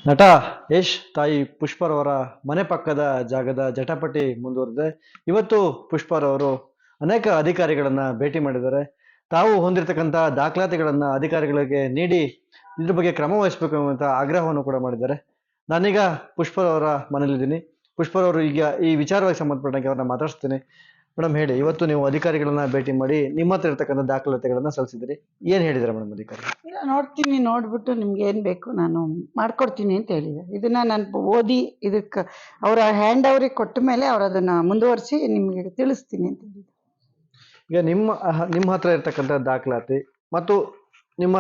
ನಟ ಯಶ್ ತಾಯಿ ಪುಷ್ಪರವರ ಮನೆ ಪಕ್ಕದ ಜಾಗದ ಜಟಾಪಟಿ ಮುಂದುವರೆದಿದೆ. ಇವತ್ತು ಪುಷ್ಪರವರು ಅನೇಕ ಅಧಿಕಾರಿಗಳನ್ನ ಭೇಟಿ ಮಾಡಿದ್ದಾರೆ. ತಾವು ಹೊಂದಿರತಕ್ಕಂಥ ದಾಖಲಾತಿಗಳನ್ನ ಅಧಿಕಾರಿಗಳಿಗೆ ನೀಡಿ ಇದ್ರ ಬಗ್ಗೆ ಕ್ರಮ ವಹಿಸಬೇಕು ಅಂತ ಆಗ್ರಹವನ್ನು ಕೂಡ ಮಾಡಿದ್ದಾರೆ. ನಾನೀಗ ಪುಷ್ಪರವರ ಮನೇಲಿದ್ದೀನಿ. ಪುಷ್ಪರವರು ಈಗ ಈ ವಿಚಾರವಾಗಿ ಸಂಬಂಧಪಟ್ಟಂಗೆ ಅವ್ರನ್ನ ಮಾತಾಡ್ಸ್ತೀನಿ. ಮೇಡಮ್ ಹೇಳಿ, ಇವತ್ತು ನೀವು ಅಧಿಕಾರಿಗಳನ್ನ ಭೇಟಿ ಮಾಡಿ ನಿಮ್ಮ ಹತ್ರ ಇರ್ತಕ್ಕಂಥ ದಾಖಲಾತಿಗಳನ್ನ ಸಲ್ಲಿಸಿದಿರಿ. ಏನ್ ಹೇಳಿದಾರೆ ಮೇಡಮ್ ಅಧಿಕಾರಿ? ಇಲ್ಲ, ನೋಡ್ತೀನಿ, ನೋಡ್ಬಿಟ್ಟು ನಿಮ್ಗೆ ಏನು ಬೇಕು ನಾನು ಮಾಡ್ಕೊಡ್ತೀನಿ ಅಂತ ಹೇಳಿದೆ. ಇದನ್ನ ನಾನು ಓದಿ ಇದಕ್ಕೆ ಅವರ ಹ್ಯಾಂಡ್ ಅವ್ರಿಗೆ ಕೊಟ್ಟ ಮೇಲೆ ಅವ್ರು ಅದನ್ನ ಮುಂದುವರಿಸಿ ನಿಮಗೆ ತಿಳಿಸ್ತೀನಿ ಅಂತ ಹೇಳಿದೆ. ಈಗ ನಿಮ್ಮ ಹತ್ರ ಇರ್ತಕ್ಕಂಥ ದಾಖಲಾತಿ ಮತ್ತು ನಿಮ್ಮ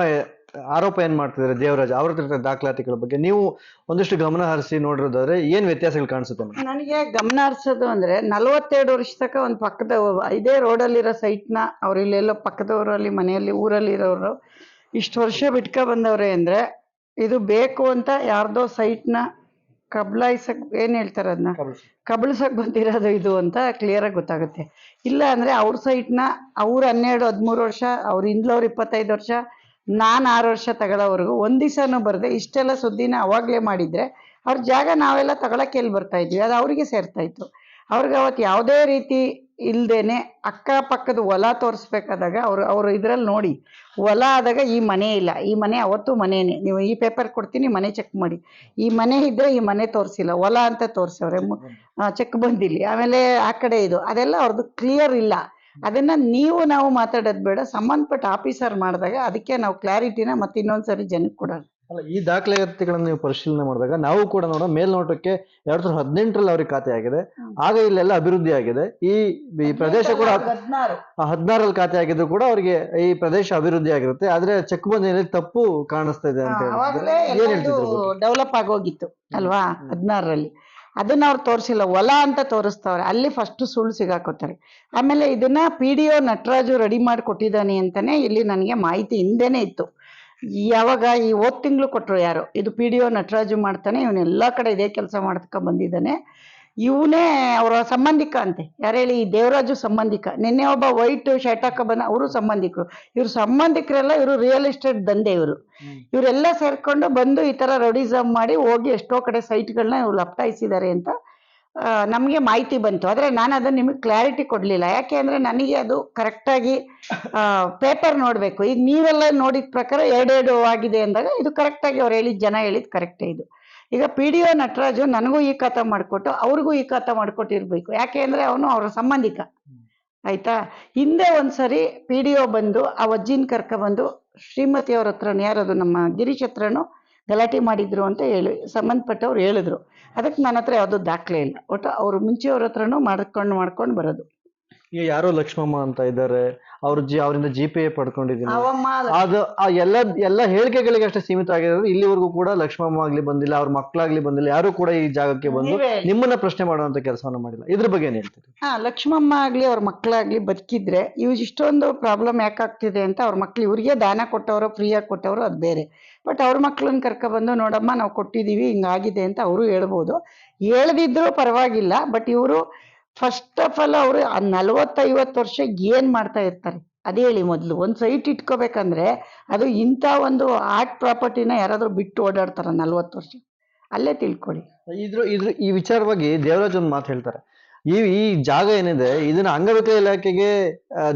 ಆರೋಪ ಏನ್ ಮಾಡ್ತಿದ್ದಾರೆ ದೇವರಾಜ್ ಅವ್ರ ಹತ್ರ ದಾಖಲಾತಿಗಳ ಬಗ್ಗೆ ನೀವು ಒಂದಿಷ್ಟು ಗಮನ ಹರಿಸಿ ನೋಡಿರೋದಾದ್ರೆ ಏನ್ ವ್ಯತ್ಯಾಸಗಳು ಕಾಣಿಸುತ್ತೆ ಮೇಡಮ್? ನನಗೆ ಗಮನ ಹರಿಸೋದು ಅಂದ್ರೆ 42 ವರ್ಷ ತನಕ ಒಂದು ಪಕ್ಕದ ಇದೇ ರೋಡಲ್ಲಿರೋ ಸೈಟ್ನ ಅವ್ರು ಇಲ್ಲೆಲ್ಲೋ ಪಕ್ಕದವರಲ್ಲಿ ಮನೆಯಲ್ಲಿ ಊರಲ್ಲಿ ಇರೋರು ಇಷ್ಟು ವರ್ಷ ಬಿಟ್ಕೊ ಬಂದವ್ರೆ ಅಂದ್ರೆ ಇದು ಬೇಕು ಅಂತ ಯಾರ್ದೋ ಸೈಟ್ನ ಕಬ್ಲಾಯಿಸಕ್ ಏನ್ ಹೇಳ್ತಾರೆ ಅದನ್ನ ಕಬಳಿಸಕ್ ಬಂದಿರೋದು ಇದು ಅಂತ ಕ್ಲಿಯರ್ ಆಗಿ ಗೊತ್ತಾಗುತ್ತೆ. ಇಲ್ಲ ಅಂದ್ರೆ ಅವ್ರ ಸೈಟ್ನ ಅವ್ರು 12-13 ವರ್ಷ, ಅವ್ರ ಹಿಂದ್ಲವ್ರು 25 ವರ್ಷ, ನಾನು 6 ವರ್ಷ ತಗೊಳ್ಳೋವರೆಗೂ ಒಂದ್ ದಿವಸನೂ ಬರದೆ ಇಷ್ಟೆಲ್ಲ ಸುದ್ದಿನ ಅವಾಗ್ಲೇ ಮಾಡಿದ್ರೆ ಅವ್ರ ಜಾಗ ನಾವೆಲ್ಲ ತಗೊಳಕ್ಕೆ ಎಲ್ಲಿ ಬರ್ತಾ ಇದ್ವಿ, ಅದು ಅವ್ರಿಗೆ ಸೇರ್ತಾ ಇತ್ತು. ಅವ್ರಿಗೆ ಅವತ್ತು ಯಾವುದೇ ರೀತಿ ಇಲ್ದೇನೆ ಅಕ್ಕಪಕ್ಕದ ಹೊಲ ತೋರಿಸ್ಬೇಕಾದಾಗ ಅವ್ರು ಇದ್ರಲ್ಲಿ ನೋಡಿ ಹೊಲ ಆದಾಗ ಈ ಮನೆ ಇಲ್ಲ, ಈ ಮನೆ ಅವತ್ತು ಮನೇನೆ, ನೀವು ಈ ಪೇಪರ್ ಕೊಡ್ತೀನಿ ಮನೆ ಚೆಕ್ ಮಾಡಿ, ಈ ಮನೆ ಇದ್ರೆ ಈ ಮನೆ ತೋರಿಸಿಲ್ಲ ಹೊಲ ಅಂತ ತೋರಿಸವ್ರೆ, ಚೆಕ್ ಬಂದಿಲ್ಲ. ಆಮೇಲೆ ಆ ಕಡೆ ಇದು ಅದೆಲ್ಲ ಅವ್ರದ್ದು ಕ್ಲಿಯರ್ ಇಲ್ಲ. ಅದನ್ನ ನಾವು ಮಾತಾಡೋದು ಬೇಡ, ಸಂಬಂಧಪಟ್ಟ ಆಫೀಸರ್ ಮಾಡಿದಾಗ ಅದಕ್ಕೆ ನಾವು ಕ್ಲಾರಿಟಿನ ಮತ್ತೆ ಇನ್ನೊಂದ್ಸರಿ ಜನಕ್ಕೆ ಕೊಡೋಣ. ಅಲ್ಲ, ಈ ದಾಖಲಾತಿಗಳನ್ನು ನೀವು ಪರಿಶೀಲನೆ ಮಾಡಿದಾಗ ನಾವು ಕೂಡ ಮೇಲ್ನೋಟಕ್ಕೆ 2018ರಲ್ಲಿ ಅವ್ರಿಗೆ ಖಾತೆ ಆಗಿದೆ. ಆಗ ಇಲ್ಲೆಲ್ಲ ಅಭಿವೃದ್ಧಿ ಆಗಿದೆ. ಈ ಪ್ರದೇಶ ಕೂಡ 16ರಲ್ಲಿ ಖಾತೆ ಆಗಿದ್ದು ಕೂಡ ಅವರಿಗೆ ಈ ಪ್ರದೇಶ ಅಭಿವೃದ್ಧಿ ಆಗಿರುತ್ತೆ. ಆದ್ರೆ ಚೆಕ್ ಬಂದಿನಲ್ಲಿ ತಪ್ಪು ಕಾಣಿಸ್ತಾ ಇದೆ ಅಂತ ಡೆವಲಪ್ ಆಗೋಗಿತ್ತು ಅಲ್ವಾ 16ರಲ್ಲಿ. ಅದನ್ನ ಅವ್ರು ತೋರಿಸಿಲ್ಲ, ಹೊಲ ಅಂತ ತೋರಿಸ್ತವ್ರೆ, ಅಲ್ಲಿ ಫಸ್ಟ್ ಸುಳ್ಳು ಸಿಗಾಕೋತಾರೆ. ಆಮೇಲೆ ಇದನ್ನ PDO ನಟರಾಜು ರೆಡಿ ಮಾಡಿ ಕೊಟ್ಟಿದ್ದಾನೆ ಅಂತಾನೆ ಇಲ್ಲಿ ನನಗೆ ಮಾಹಿತಿ ಹಿಂದೆನೆ ಇತ್ತು. ಯಾವಾಗ ಈ ಹೋದ್ ತಿಂಗಳು ಕೊಟ್ಟರು ಯಾರು, ಇದು PDO ನಟರಾಜು ಮಾಡ್ತಾನೆ, ಇವನೆಲ್ಲಾ ಕಡೆ ಇದೇ ಕೆಲಸ ಮಾಡ್ಕ ಬಂದಿದ್ದಾನೆ, ಇವನೇ ಅವರ ಸಂಬಂಧಿಕ ಅಂತೆ. ಯಾರು ಹೇಳಿ? ಈ ದೇವರಾಜು ಸಂಬಂಧಿಕ. ನಿನ್ನೆ ಒಬ್ಬ ವೈಟ್ ಶರ್ಟ್ ಹಾಕ ಬಂದ, ಅವರು ಸಂಬಂಧಿಕರು. ಇವ್ರ ಸಂಬಂಧಿಕರೆಲ್ಲ ಇವರು ರಿಯಲ್ ಎಸ್ಟೇಟ್ ದಂಧೆ ಇವರೆಲ್ಲ ಸೇರ್ಕೊಂಡು ಬಂದು ಈ ತರ ರೌಡಿಸಮ್ ಮಾಡಿ ಹೋಗಿ ಎಷ್ಟೋ ಕಡೆ ಸೈಟ್ಗಳನ್ನ ಇವ್ರು ಲಪ್ಟಾಯಿಸಿದ್ದಾರೆ ಅಂತ ನಮಗೆ ಮಾಹಿತಿ ಬಂತು. ಆದ್ರೆ ನಾನು ಅದನ್ನ ನಿಮಗೆ ಕ್ಲಾರಿಟಿ ಕೊಡ್ಲಿಲ್ಲ. ಯಾಕೆ ಅಂದ್ರೆ ನನಗೆ ಅದು ಕರೆಕ್ಟಾಗಿ ಪೇಪರ್ ನೋಡ್ಬೇಕು. ಈಗ ನೀವೆಲ್ಲ ನೋಡಿದ ಪ್ರಕಾರ 2 ಆಗಿದೆ ಅಂದಾಗ ಇದು ಕರೆಕ್ಟಾಗಿ ಅವ್ರು ಹೇಳಿದ ಜನ ಹೇಳಿದ್ ಕರೆಕ್ಟೇ ಇದು. ಈಗ PDO ನಟರಾಜು ನನಗೂ ಈ ಖಾತಾ ಮಾಡಿಕೊಟ್ಟು ಅವ್ರಿಗೂ ಈ ಖಾತಾ ಮಾಡಿಕೊಟ್ಟಿರ್ಬೇಕು. ಯಾಕೆ ಅಂದ್ರೆ ಅವನು ಅವರ ಸಂಬಂಧಿಕ, ಆಯ್ತಾ. ಹಿಂದೆ ಒಂದ್ಸರಿ PDO ಬಂದು ಆ ಅಜ್ಜಿನ ಕರ್ಕೊಬಂದು ಶ್ರೀಮತಿ ಅವ್ರ ಹತ್ರನ ಯಾರದು ನಮ್ಮ ಗಿರೀಶ್ ಹತ್ರನು ಗಲಾಟೆ ಮಾಡಿದ್ರು ಅಂತ ಹೇಳಿ ಸಂಬಂಧಪಟ್ಟವ್ರು ಹೇಳಿದ್ರು. ಅದಕ್ಕೆ ನನ್ನ ಹತ್ರ ಯಾವ್ದು ದಾಖಲೆ ಇಲ್ಲ. ಒಟ್ಟು ಅವ್ರು ಮುಂಚೆ ಅವ್ರ ಹತ್ರನು ಮಾಡ್ಕೊಂಡು ಬರೋದು. ಈಗ ಯಾರೋ ಲಕ್ಷ್ಮಮ್ಮ ಅಂತ ಇದ್ದಾರೆ, ಅವರಿಂದ GPA ಪಡ್ಕೊಂಡಿದ್ದೀನಿ, ಅದು ಎಲ್ಲ ಹೇಳಿಕೆಗಳಿಗೆ ಅಷ್ಟೇ ಸೀಮಿತ ಆಗಿರೋದು. ಇಲ್ಲಿವರೆಗೂ ಕೂಡ ಲಕ್ಷ್ಮಮ್ಮ ಆಗ್ಲಿ ಬಂದಿಲ್ಲ, ಅವ್ರ ಮಕ್ಕಳಾಗ್ಲಿ ಬಂದಿಲ್ಲ, ಯಾರು ಕೂಡ ಈ ಜಾಗಕ್ಕೆ ಬಂದು ನಿಮ್ಮನ್ನ ಪ್ರಶ್ನೆ ಮಾಡುವಂತ ಕೆಲಸವನ್ನ ಮಾಡಿಲ್ಲ. ಇದ್ರ ಬಗ್ಗೆ ಏನ್ ಹೇಳ್ತೀರಿ? ಲಕ್ಷ್ಮಮ್ಮ ಆಗ್ಲಿ ಅವ್ರ ಮಕ್ಕಳಾಗ್ಲಿ ಬದುಕಿದ್ರೆ ಇವ್ ಇಷ್ಟೊಂದು ಪ್ರಾಬ್ಲಮ್ ಯಾಕಾಗ್ತಿದೆ ಅಂತ ಅವ್ರ ಮಕ್ಳು ಇವ್ರಿಗೆ ದಾನ ಕೊಟ್ಟವರು, ಫ್ರೀಯಾಗಿ ಕೊಟ್ಟವರು, ಅದು ಬೇರೆ. ಬಟ್ ಅವ್ರ ಮಕ್ಳನ್ನ ಕರ್ಕೊಬಂದು ನೋಡಮ್ಮ ನಾವು ಕೊಟ್ಟಿದೀವಿ ಹಿಂಗಾಗಿದೆ ಅಂತ ಅವರು ಹೇಳ್ಬೋದು. ಹೇಳ್ದಿದ್ರು ಪರವಾಗಿಲ್ಲ. ಬಟ್ ಇವರು ಫಸ್ಟ್ ಆಫ್ ಆಲ್ ಅವರು 40-50 ವರ್ಷ ಏನ್ ಮಾಡ್ತಾ ಇರ್ತಾರೆ ಅದೇ ಹೇಳಿ. ಮೊದಲು ಒಂದು ಸೈಟ್ ಇಟ್ಕೋಬೇಕಂದ್ರೆ ಅದು ಇಂಥ ಒಂದು ಆರ್ಟ್ ಪ್ರಾಪರ್ಟಿನ ಯಾರಾದ್ರೂ ಬಿಟ್ಟು ಓಡಾಡ್ತಾರ 40 ವರ್ಷ? ಅಲ್ಲೇ ತಿಳ್ಕೊಳ್ಳಿ. ಈ ವಿಚಾರವಾಗಿ ದೇವರಾಜ್ ಒಂದು ಮಾತು ಹೇಳ್ತಾರೆ. ಈ ಜಾಗ ಏನಿದೆ ಇದನ್ನ ಅಂಗವಿಕಲ ಇಲಾಖೆಗೆ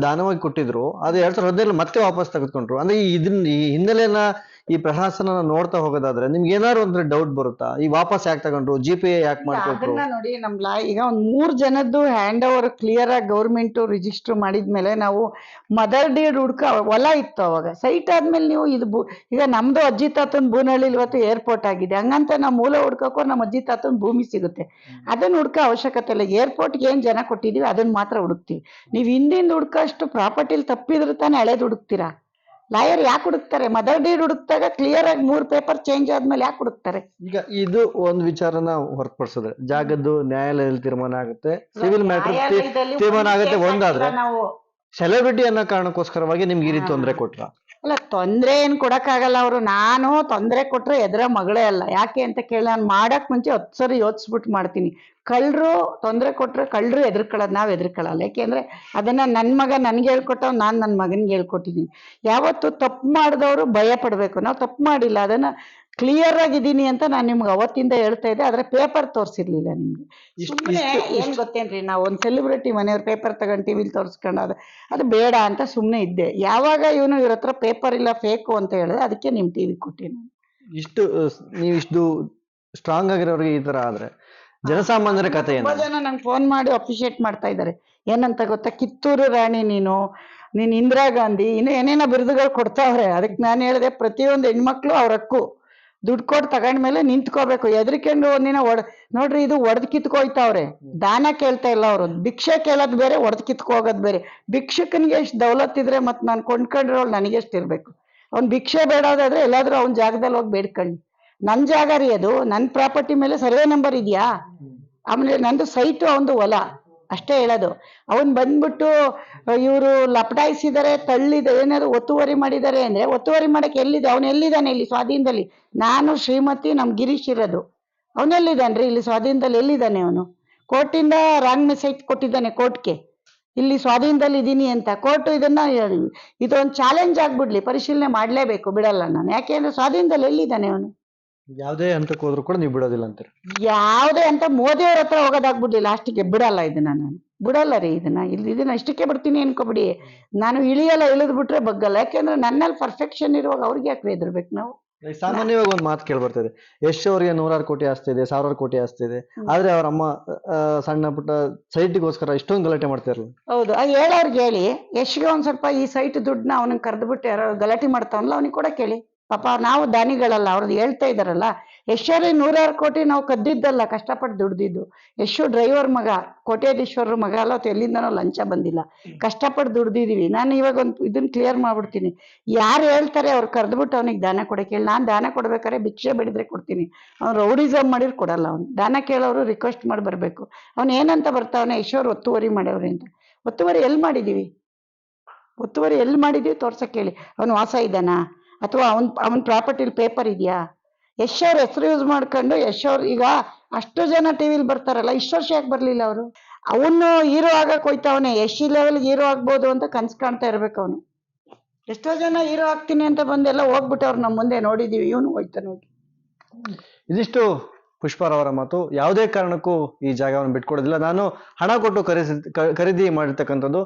ದಾನವಾಗಿ ಕೊಟ್ಟಿದ್ರು, ಅದು 2017 ಮತ್ತೆ ವಾಪಸ್ ತೆಗೆದುಕೊಂಡ್ರು. ಅಂದ್ರೆ ಈ ಹಿನ್ನೆಲೆಯನ್ನ ಈ ಪ್ರಶಾಸನ ನೋಡ್ತಾ ಹೋಗೋದಾದ್ರೆ ನಿಮ್ಗೆ ಏನಾದ್ರು ಒಂದು ಡೌಟ್ ಬರುತ್ತಾ? ಈ ವಾಪಸ್ ಯಾಕೆ ತಗೊಂಡ್ರು, GPA ಯಾಕೆ ಮಾಡ್ಕೊಟ್ರು? ನೋಡಿ, ಈಗ ಒಂದ್ 3 ಜನದ್ದು ಹ್ಯಾಂಡ್ ಓವರ್ ಕ್ಲಿಯರ್ ಆಗಿ ಗೌರ್ಮೆಂಟ್ ರಿಜಿಸ್ಟರ್ ಮಾಡಿದ್ಮೇಲೆ ನಾವು ಮದರ್ ಡೇಡ್ ಹೊಲ ಇತ್ತು ಅವಾಗ. ಸೈಟ್ ಆದ್ಮೇಲೆ ನೀವು ಇದು ಈಗ ನಮ್ದು ಅಜ್ಜಿ ತಾತನ್ ಬೂನಹಳ್ಳಿ ಇವತ್ತು ಏರ್ಪೋರ್ಟ್ ಆಗಿದೆ, ಹಂಗಂತ ನಾವು ಮೂಲ ಹುಡ್ಕೋ ನಮ್ಮ ಅಜ್ಜಿ ತಾತನ್ ಭೂಮಿ ಸಿಗುತ್ತೆ, ಅದನ್ನ ಹುಡ್ಕೋ ಅವಶ್ಯಕತೆ ಇಲ್ಲ. ಏರ್ಪೋರ್ಟ್ಗೆ ಏನ್ ಜನ ಕೊಟ್ಟಿದೀವಿ ಅದನ್ನ ಮಾತ್ರ ಹುಡುಕ್ತಿವಿ. ನೀವು ಹಿಂದಿಂದ ಹುಡ್ಕೋಷ್ಟು ಪ್ರಾಪರ್ಟಿಲಿ ತಪ್ಪಿದ್ರೆ ತಾನೇ ಹಳೇದು ಹುಡುಕ್ತೀರಾ? ಲಾಯರ್ ಯಾಕೆ ಹುಡುಕ್ತಾರೆ? ಮದರ್ ಡೀಡ್ ಹುಡುಕ್ತಾಗ ಕ್ಲಿಯರ್ ಆಗಿ 3 ಪೇಪರ್ ಚೇಂಜ್ ಆದ್ಮೇಲೆ ಯಾಕೆ ಹುಡುಕ್ತಾರೆ? ಈಗ ಇದು ಒಂದು ವಿಚಾರನ ಹೊರತುಪಡಿಸಿದ್ರೆ ಜಾಗದ್ದು ನ್ಯಾಯಾಲಯದಲ್ಲಿ ತೀರ್ಮಾನ ಆಗುತ್ತೆ, ಸಿವಿಲ್ ಮ್ಯಾಟರ್ ತೀರ್ಮಾನ ಆಗುತ್ತೆ. ಒಂದಾದ್ರೆ ಸೆಲೆಬ್ರಿಟಿ ಅನ್ನೋ ಕಾರಣಕ್ಕೋಸ್ಕರವಾಗಿ ನಿಮ್ಗೆ ಈ ರೀತಿ ತೊಂದರೆ ಕೊಟ್ರ? ಅಲ್ಲ, ತೊಂದ್ರೆ ಏನ್ ಕೊಡಕ್ಕಾಗಲ್ಲ. ಅವರು ನಾನು ತೊಂದರೆ ಕೊಟ್ರೆ ಎದುರ ಮಗಳೇ ಅಲ್ಲ. ಯಾಕೆ ಅಂತ ಕೇಳಿ ನಾನು ಮಾಡಕ್ ಮುಂಚೆ 10 ಸರಿ ಯೋಚಿಸ್ಬಿಟ್ಟು ಮಾಡ್ತೀನಿ. ಕಳ್ಳರು ತೊಂದರೆ ಕೊಟ್ರೆ ಕಳ್ಳರು ಎದುರ್ಕೊಳ್ಳೋದು, ನಾವು ಎದುರ್ಕೊಳ್ಳಲ್ಲ. ಯಾಕೆಂದ್ರೆ ಅದನ್ನ ನನ್ನ ಮಗ ನನ್ಗೆ ಹೇಳ್ಕೊಟ್ಟವ್, ನಾನು ನನ್ನ ಮಗನ್ಗೆ ಹೇಳ್ಕೊಟ್ಟಿದ್ದೀನಿ. ಯಾವತ್ತು ತಪ್ಪು ಮಾಡಿದವರು ಭಯ ಪಡ್ಬೇಕು. ನಾವು ತಪ್ಪು ಮಾಡಿಲ್ಲ, ಅದನ್ನ ಕ್ಲಿಯರ್ ಆಗಿದ್ದೀನಿ ಅಂತ ನಾನು ನಿಮ್ಗೆ ಅವತ್ತಿಂದ ಹೇಳ್ತಾ ಇದ್ದೆ, ಆದ್ರೆ ಪೇಪರ್ ತೋರಿಸಿರ್ಲಿಲ್ಲ ನಿಮ್ಗೆ. ಸುಮ್ಮನೆ ಏನ್ ಗೊತ್ತೇನ್ರಿ, ನಾವು ಒಂದು ಸೆಲೆಬ್ರಿಟಿ ಮನೆಯವ್ರ ಪೇಪರ್ ತಗೊಂಡು ಟಿವಿಲಿ ತೋರಿಸ್ಕೊಂಡು ಅದು ಬೇಡ ಅಂತ ಸುಮ್ಮನೆ ಇದ್ದೆ. ಯಾವಾಗ ಇವ್ರ ಹತ್ರ ಪೇಪರ್ ಇಲ್ಲ ಫೇಕು ಅಂತ ಹೇಳಿದ್ರೆ ಅದಕ್ಕೆ ನಿಮ್ ಟಿವಿ ಕೊಟ್ಟಿನಿ. ಇಷ್ಟು ನೀವು ಇಷ್ಟು ಸ್ಟ್ರಾಂಗ್ ಆಗಿರೋರಿಗೆ ಈ ತರ ಆದ್ರೆ ಜನಸಾಮಾನ್ಯರ ಕಥೆ ತುಂಬಾ ಏನು? ಜನ ನಂಗೆ ಫೋನ್ ಮಾಡಿ ಅಪ್ರಿಶಿಯೇಟ್ ಮಾಡ್ತಾ ಇದ್ದಾರೆ. ಏನಂತ ಗೊತ್ತಾ, ಕಿತ್ತೂರು ರಾಣಿ ನೀನ್ ಇಂದಿರಾ ಗಾಂಧಿ ಇನ್ನು ಏನೇನೋ ಬಿರುದುಗಳು ಕೊಡ್ತಾವ್ರೆ. ಅದಕ್ಕೆ ನಾನು ಹೇಳಿದೆ, ಪ್ರತಿಯೊಂದು ಹೆಣ್ಮಕ್ಳು ಅವ್ರ ಹಕ್ಕು, ದುಡ್ಡು ಕೊಟ್ಟು ತಗೊಂಡ್ಮೇಲೆ ನಿಂತ್ಕೋಬೇಕು. ಎದ್ರಿಕೊಂಡು ಒಂದಿನ ನೋಡ್ರಿ, ಇದು ಒಡೆದ್ ಕಿತ್ಕೊಯ್ತಾವ್ರೆ. ದಾನ ಕೇಳ್ತಾ ಇಲ್ಲ ಅವರು, ಭಿಕ್ಷೆ ಕೇಳೋದ್ ಬೇರೆ, ಒಡೆದ್ ಕಿತ್ಕೋಗೋದ್ ಬೇರೆ. ಭಿಕ್ಷಕನಿಗೆ ಎಷ್ಟು ದೌಲತ್ ಇದ್ರೆ ಮತ್ ನಾನು ಕೊಂಡ್ಕೊಂಡಿರೋಳು ನನಗೆ ಎಷ್ಟು ಇರ್ಬೇಕು? ಅವ್ನ್ ಭಿಕ್ಷೆ ಬೇಡೋದಾದ್ರೆ ಎಲ್ಲಾದ್ರೂ ಅವ್ನ ಜಾಗದಲ್ಲಿ ಹೋಗಿ ಬೇಡ್ಕೊಳ್ಳಿ. ನನ್ ಜಾಗ ರೀ ಅದು, ನನ್ ಪ್ರಾಪರ್ಟಿ ಮೇಲೆ ಸರ್ವೆ ನಂಬರ್ ಇದೆಯಾ, ಆಮೇಲೆ ನಂದು ಸೈಟು ಅವಂದು ಹೊಲ, ಅಷ್ಟೇ ಹೇಳೋದು. ಅವನ್ ಬಂದ್ಬಿಟ್ಟು ಇವರು ಲಪಟಾಯಿಸಿದ್ದಾರೆ, ಏನಾದ್ರು ಒತ್ತುವರಿ ಮಾಡಿದ್ದಾರೆ ಅಂದ್ರೆ, ಒತ್ತುವರಿ ಮಾಡಕ್ಕೆ ಎಲ್ಲಿದೆ? ಅವನು ಎಲ್ಲಿದ್ದಾನೆ ಇಲ್ಲಿ ಸ್ವಾಧೀನದಲ್ಲಿ? ನಾನು ಶ್ರೀಮತಿ ನಮ್ ಗಿರೀಶ್ ಇರೋದು, ಅವನೆಲ್ಲಿದ್ದಾನ್ರಿ ಇಲ್ಲಿ ಸ್ವಾಧೀನದಲ್ಲಿ? ಎಲ್ಲಿದ್ದಾನೆ ಅವನು? ಕೋರ್ಟಿಂದ ರಾಂಗ್ ಮೆಸೇಜ್ ಕೊಟ್ಟಿದ್ದಾನೆ ಕೋರ್ಟ್ಗೆ, ಇಲ್ಲಿ ಸ್ವಾಧೀನದಲ್ಲಿ ಇದೀನಿ ಅಂತ. ಕೋರ್ಟ್ ಇದೊಂದು ಚಾಲೆಂಜ್ ಆಗ್ಬಿಡ್ಲಿ, ಪರಿಶೀಲನೆ ಮಾಡ್ಲೇಬೇಕು, ಬಿಡಲ್ಲ ನಾನು. ಯಾಕೆಂದ್ರೆ ಸ್ವಾಧೀನದಲ್ಲಿ ಎಲ್ಲಿದ್ದಾನೆ ಅವನು? ಯಾವುದೇ ಹಂತಕ್ಕೆ ಹೋದ್ರು ಕೂಡ ನೀವು ಬಿಡೋದಿಲ್ಲ ಅಂತಾರೆ. ಯಾವುದೇ ಅಂತ ಮೋದಿಯವ್ರ ಹತ್ರ ಹೋಗೋದಾಗ್ಬಿಡ್ಲಿ, ಲಾಸ್ಟಿಗೆ ಬಿಡಲ್ಲ ಇದನ್ನ, ನಾನು ಬಿಡಲ್ಲ ರೀ ಇದನ್ನ ಇಷ್ಟಕ್ಕೆ ಬಿಡ್ತೀನಿ ಅನ್ಕೋಬಿಡಿ. ನಾನು ಇಳಿದು ಬಿಟ್ರೆ ಬಗ್ಗಲ್ಲ. ಯಾಕೆಂದ್ರೆ ನನ್ನಲ್ಲಿ ಪರ್ಫೆಕ್ಷನ್ ಇರುವಾಗ ಅವ್ರಿಗೆ ಯಾಕೆ ಹೆದರ್ಬೇಕು ನಾವು? ಸಾಮಾನ್ಯವಾಗಿ ಒಂದು ಮಾತು ಕೇಳಿ ಬರ್ತದೆ, ಯಶ್ ಅವರಿಗೆ 100 ಕೋಟಿ ಆಸ್ತಿ ಇದೆ, 1000 ಕೋಟಿ ಆಸ್ತಿ ಇದೆ, ಆದ್ರೆ ಅವ್ರ ಅಮ್ಮ ಸಣ್ಣ ಪುಟ್ಟ ಸೈಟ್ಗೋಸ್ಕರ ಇಷ್ಟೊಂದು ಗಲಾಟೆ ಮಾಡ್ತಿರಲ್ಲ. ಹೌದು, ಅದು ಹೇಳೋರ್ಗೆ ಹೇಳಿ. ಯಶ್ಗೆ ಒಂದ್ ಸ್ವಲ್ಪ ಈ ಸೈಟ್ ದುಡ್ಡನ್ನ ಅವನಿಗೆ ಕರೆದ್ಬಿಟ್ಟು ಯಾರೋ ಗಲಾಟೆ ಮಾಡ್ತಾವನಲ್ಲ, ಅವನಿಗೆ ಕೂಡ ಕೇಳಿ. ಪಾಪ ನಾವು ದಾನಿಗಳಲ್ಲ, ಅವ್ರದ್ದು ಹೇಳ್ತಾ ಇದಾರಲ್ಲ. ಯಶೋರಿ 100 ಕೋಟಿ ನಾವು ಕದ್ದಿದ್ದಲ್ಲ, ಕಷ್ಟಪಟ್ಟು ದುಡ್ದಿದ್ದು. ಯಶು ಡ್ರೈವರ್ ಮಗ, ಕೋಟ್ಯಾಧೀಶ್ವರರ ಮಗ ಅಲ್ಲ, ಅಥವಾ ಎಲ್ಲಿಂದನೋ ಲಂಚ ಬಂದಿಲ್ಲ, ಕಷ್ಟಪಟ್ಟು ದುಡ್ದಿದೀವಿ. ನಾನು ಇವಾಗ ಒಂದು ಇದನ್ನ ಕ್ಲಿಯರ್ ಮಾಡ್ಬಿಡ್ತೀನಿ. ಯಾರು ಹೇಳ್ತಾರೆ ಅವ್ರು ಕರೆದ್ಬಿಟ್ಟು ಅವನಿಗೆ ದಾನ ಕೊಡಕ್ಕೆ ಹೇಳಿ. ನಾನು ದಾನ ಕೊಡ್ಬೇಕಾದ್ರೆ ಭಿಕ್ಷೆ ಬೇಡಿದ್ರೆ ಕೊಡ್ತೀನಿ, ಅವ್ನು ರೌಡಿಸಮ್ ಮಾಡಿರ್ ಕೊಡಲ್ಲ. ಅವ್ನು ದಾನ ಕೇಳೋರು ರಿಕ್ವೆಸ್ಟ್ ಮಾಡಿ ಬರ್ಬೇಕು. ಅವ್ನು ಏನಂತ ಬರ್ತಾವನೆ, ಯಶೋರ್ ಒತ್ತುವರಿ ಮಾಡ್ಯವ್ರಿ ಅಂತ. ಒತ್ತುವರಿ ಎಲ್ಲಿ ಮಾಡಿದೀವಿ? ಒತ್ತುವರಿ ಎಲ್ಲಿ ಮಾಡಿದೀವಿ ತೋರ್ಸಕ್ಕೆ ಹೇಳಿ. ಅವನು ವಾಸ ಇದ್ದಾನ, ಅಥವಾ ಅವನ್ ಪ್ರಾಪರ್ಟಿಲಿ ಪೇಪರ್ ಇದೆಯಾ? ಯಶೋರ್ ಹೆಸರು ಯೂಸ್ ಮಾಡ್ಕೊಂಡು ಯಶೋರ್ ಈಗ ಅಷ್ಟು ಜನ ಟಿವಿಲಿ ಬರ್ತಾರಲ್ಲ, ಇಷ್ಟು ವರ್ಷ ಯಾಕೆ ಬರ್ಲಿಲ್ಲ ಅವರು? ಅವನು ಹೀರೋ ಆಗಕ್ ಹೋಯ್ತಾವನೆ, ಯಶ್ ಲೆವೆಲ್ ಹೀರೋ ಆಗ್ಬೋದು ಅಂತ ಕನ್ಸ್ ಕಾಣ್ತಾ ಇರ್ಬೇಕು ಅವನು. ಎಷ್ಟೋ ಜನ ಹೀರೋ ಆಗ್ತೀನಿ ಅಂತ ಬಂದೆಲ್ಲ ಹೋಗ್ಬಿಟ್ಟವ್ರು ನಮ್ಮ ಮುಂದೆ ನೋಡಿದೀವಿ. ಇವನು ಹೋಯ್ತಾನೆ ಹೋಗಿ. ಇದಿಷ್ಟು ಪುಷ್ಪಾರವರ ಮಾತು. ಯಾವುದೇ ಕಾರಣಕ್ಕೂ ಈ ಜಾಗವನ್ನು ಬಿಟ್ಕೊಡೋದಿಲ್ಲ. ನಾನು ಹಣ ಕೊಟ್ಟು ಖರೀದಿ ಮಾಡಿರ್ತಕ್ಕಂಥದ್ದು.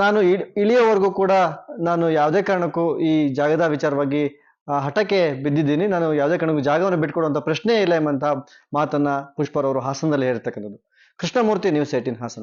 ನಾನು ಇಳಿಯೋವರೆಗೂ ಕೂಡ ನಾನು ಯಾವುದೇ ಕಾರಣಕ್ಕೂ ಈ ಜಾಗದ ವಿಚಾರವಾಗಿ ಹಠಕ್ಕೆ ಬಿದ್ದಿದ್ದೀನಿ. ನಾನು ಯಾವುದೇ ಕಾರಣಕ್ಕೂ ಜಾಗವನ್ನು ಬಿಟ್ಕೊಡುವಂತ ಪ್ರಶ್ನೆ ಇಲ್ಲ ಎಂಬಂತಹ ಮಾತನ್ನ ಪುಷ್ಪಾರವರು ಹಾಸನದಲ್ಲಿ ಹೇಳಿರ್ತಕ್ಕಂಥದ್ದು. ಕೃಷ್ಣಮೂರ್ತಿ, ನ್ಯೂಸ್ 18 ಹಾಸನ.